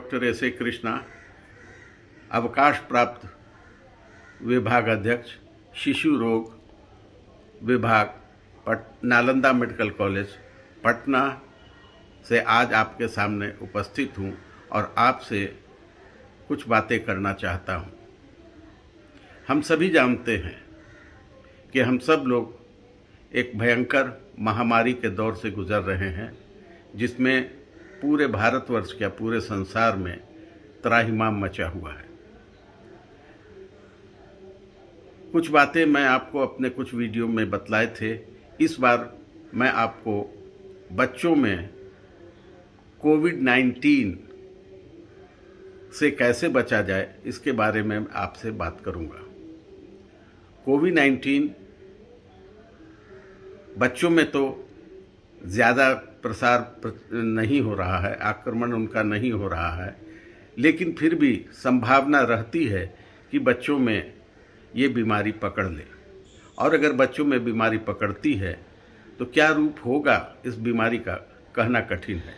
Doctor S A Krishna, अवकाश प्राप्त विभाग अध्यक्ष, शिशु रोग विभाग, नालंदा मेडिकल कॉलेज, पटना से आज आपके सामने उपस्थित हूँ और आपसे कुछ बातें करना चाहता हूँ। हम सभी जानते हैं कि हम सब लोग एक भयंकर महामारी के दौर से गुजर रहे हैं, जिसमें पूरे भारतवर्ष या पूरे संसार में त्राहिमाम मचा हुआ है। कुछ बातें मैं आपको अपने कुछ वीडियो में बतलाए थे। इस बार मैं आपको बच्चों में कोविड-19 से कैसे बचा जाए इसके बारे में आपसे बात करूंगा। कोविड-19 बच्चों में तो ज़्यादा प्रसार नहीं हो रहा है, आक्रमण उनका नहीं हो रहा है, लेकिन फिर भी संभावना रहती है कि बच्चों में ये बीमारी पकड़ ले। और अगर बच्चों में बीमारी पकड़ती है तो क्या रूप होगा इस बीमारी का, कहना कठिन है।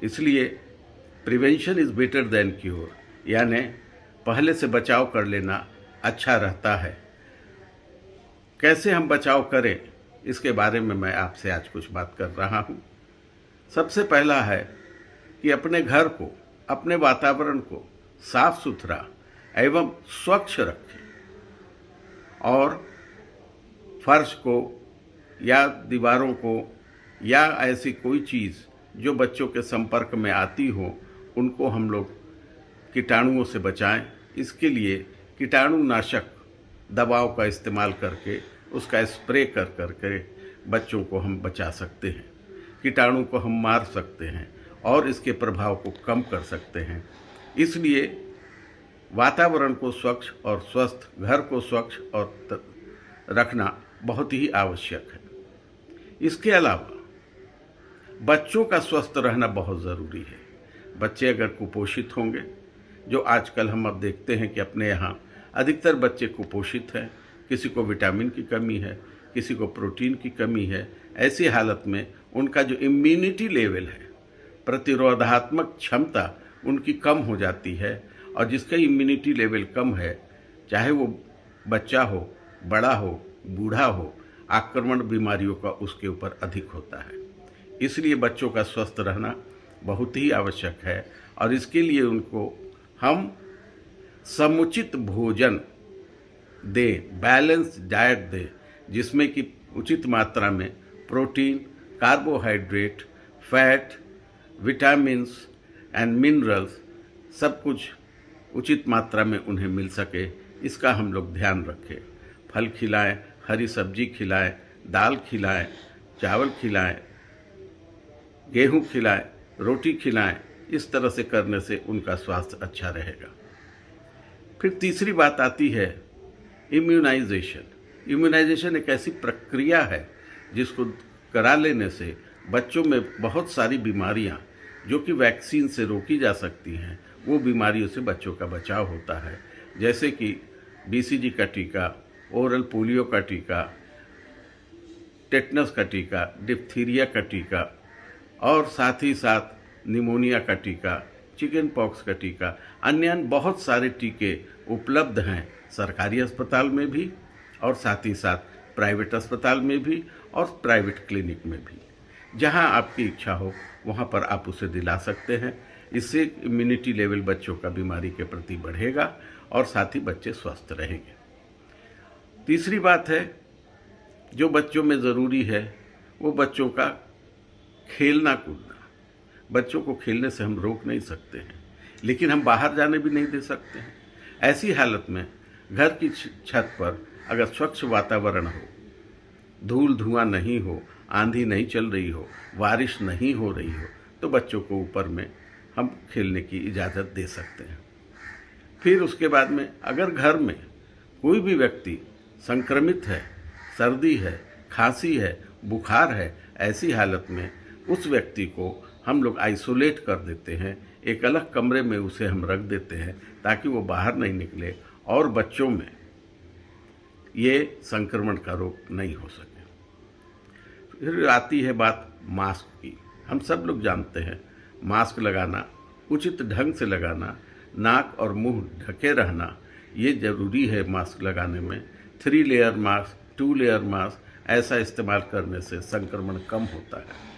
इसलिए prevention is better than cure, यानी पहले से बचाव कर लेना अच्छा रहता है। कैसे हम बचाव करें इसके बारे में मैं आपसे आज कुछ बात कर रहा हूँ। सबसे पहला है कि अपने घर को, अपने वातावरण को साफ सुथरा एवं स्वच्छ रखें और फर्श को या दीवारों को या ऐसी कोई चीज़ जो बच्चों के संपर्क में आती हो उनको हम लोग कीटाणुओं से बचाएं। इसके लिए कीटाणुनाशक दवाओं का इस्तेमाल करके उसका स्प्रे कर करके बच्चों को हम बचा सकते हैं, कीटाणु को हम मार सकते हैं और इसके प्रभाव को कम कर सकते हैं। इसलिए वातावरण को स्वच्छ और स्वस्थ, घर को स्वच्छ और रखना बहुत ही आवश्यक है। इसके अलावा बच्चों का स्वस्थ रहना बहुत ज़रूरी है। बच्चे अगर कुपोषित होंगे, जो आजकल हम अब देखते हैं कि अपने यहाँ अधिकतर बच्चे कुपोषित हैं, किसी को विटामिन की कमी है, किसी को प्रोटीन की कमी है, ऐसी हालत में उनका जो इम्यूनिटी लेवल है, प्रतिरोधात्मक क्षमता उनकी कम हो जाती है। और जिसका इम्यूनिटी लेवल कम है, चाहे वो बच्चा हो, बड़ा हो, बूढ़ा हो, आक्रमण बीमारियों का उसके ऊपर अधिक होता है। इसलिए बच्चों का स्वस्थ रहना बहुत ही आवश्यक है और इसके लिए उनको हम समुचित भोजन दें, बैलेंस डाइट दें, जिसमें कि उचित मात्रा में protein, carbohydrate, fat, vitamins and minerals सब कुछ उचित मात्रा में उन्हें मिल सके, इसका हम लोग ध्यान रखें। फल खिलाएं, हरी सब्जी खिलाएं, दाल खिलाएं, चावल खिलाएं, गेहूं खिलाएं, रोटी खिलाएं। इस तरह से करने से उनका स्वास्थ्य अच्छा रहेगा। फिर तीसरी बात आती है इम्यूनाइजेशन। इम्यूनाइजेशन एक ऐसी प्रक्रिया है जिसको करा लेने से बच्चों में बहुत सारी बीमारियां जो कि वैक्सीन से रोकी जा सकती हैं, वो बीमारियों से बच्चों का बचाव होता है। जैसे कि BCG का टीका, ओरल पोलियो का टीका, टेटनस का टीका, डिप्थीरिया का टीका और साथ ही साथ निमोनिया का टीका, चिकन पॉक्स का टीका, अन्य बहुत सारे टीके उपलब्ध हैं सरकारी अस्पताल में भी और साथ ही साथ प्राइवेट अस्पताल में भी और प्राइवेट क्लिनिक में भी। जहां आपकी इच्छा हो वहां पर आप उसे दिला सकते हैं। इससे इम्यूनिटी लेवल बच्चों का बीमारी के प्रति बढ़ेगा और साथ ही बच्चे स्वस्थ रहेंगे। तीसरी बात है जो बच्चों में ज़रूरी है, वो बच्चों का खेलना कूदना। बच्चों को खेलने से हम रोक नहीं सकते हैं, लेकिन हम बाहर जाने भी नहीं दे सकते हैं। ऐसी हालत में घर की छत पर अगर स्वच्छ वातावरण हो, धूल धुआं नहीं हो, आंधी नहीं चल रही हो, बारिश नहीं हो रही हो, तो बच्चों को ऊपर में हम खेलने की इजाज़त दे सकते हैं। फिर उसके बाद में अगर घर में कोई भी व्यक्ति संक्रमित है, सर्दी है, खांसी है, बुखार है, ऐसी हालत में उस व्यक्ति को हम लोग आइसोलेट कर देते हैं, एक अलग कमरे में उसे हम रख देते हैं ताकि वो बाहर नहीं निकले और बच्चों में ये संक्रमण का रोग नहीं हो सके। फिर आती है बात मास्क की। हम सब लोग जानते हैं मास्क लगाना उचित ढंग से लगाना, नाक और मुंह ढके रहना, ये ज़रूरी है मास्क लगाने में। 3 लेयर मास्क, 2 लेयर मास्क ऐसा इस्तेमाल करने से संक्रमण कम होता है।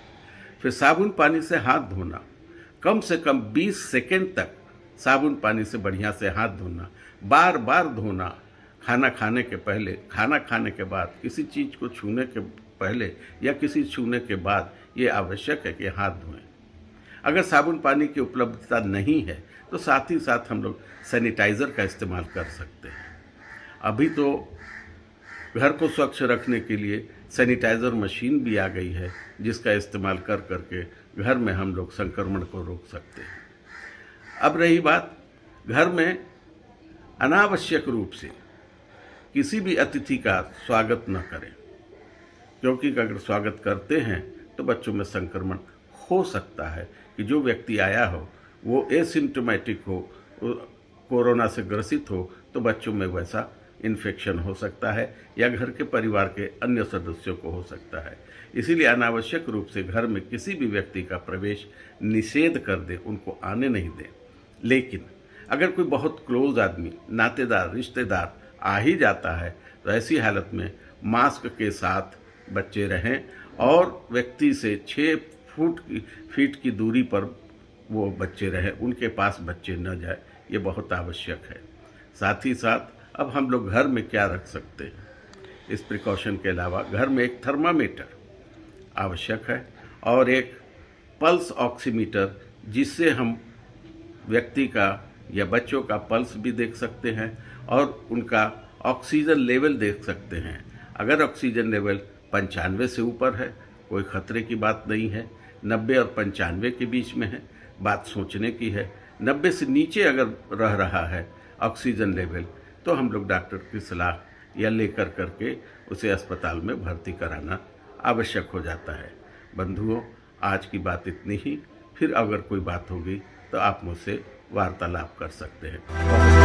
फिर साबुन पानी से हाथ धोना, कम से कम 20 सेकेंड तक साबुन पानी से बढ़िया से हाथ धोना, बार बार धोना। खाना खाने के पहले, खाना खाने के बाद, किसी चीज़ को छूने के पहले या किसी छूने के बाद ये आवश्यक है कि हाथ धोएं। अगर साबुन पानी की उपलब्धता नहीं है तो साथ ही साथ हम लोग सैनिटाइज़र का इस्तेमाल कर सकते हैं। अभी तो घर को स्वच्छ रखने के लिए सैनिटाइज़र मशीन भी आ गई है, जिसका इस्तेमाल कर करके घर में हम लोग संक्रमण को रोक सकते हैं। अब रही बात, घर में अनावश्यक रूप से किसी भी अतिथि का स्वागत न करें, क्योंकि अगर स्वागत करते हैं तो बच्चों में संक्रमण हो सकता है कि जो व्यक्ति आया हो वो एसिम्प्टोमेटिक हो, कोरोना से ग्रसित हो, तो बच्चों में वैसा इन्फेक्शन हो सकता है या घर के परिवार के अन्य सदस्यों को हो सकता है। इसीलिए अनावश्यक रूप से घर में किसी भी व्यक्ति का प्रवेश निषेध कर दें, उनको आने नहीं दें। लेकिन अगर कोई बहुत क्लोज आदमी, नातेदार, रिश्तेदार आ ही जाता है तो ऐसी हालत में मास्क के साथ बच्चे रहें और व्यक्ति से 6 फीट की दूरी पर वो बच्चे रहें, उनके पास बच्चे न जाए, ये बहुत आवश्यक है। साथ ही साथ अब हम लोग घर में क्या रख सकते हैं, इस प्रिकॉशन के अलावा घर में एक थर्मामीटर आवश्यक है और एक पल्स ऑक्सीमीटर, जिससे हम व्यक्ति का या बच्चों का पल्स भी देख सकते हैं और उनका ऑक्सीजन लेवल देख सकते हैं। अगर ऑक्सीजन लेवल 95 से ऊपर है, कोई खतरे की बात नहीं है। 90 और 95 के बीच में है, बात सोचने की है। 90 से नीचे अगर रह रहा है ऑक्सीजन लेवल, तो हम लोग डॉक्टर की सलाह या लेकर करके उसे अस्पताल में भर्ती कराना आवश्यक हो जाता है। बंधुओं, आज की बात इतनी ही। फिर अगर कोई बात होगी तो आप मुझसे वार्तालाप कर सकते हैं।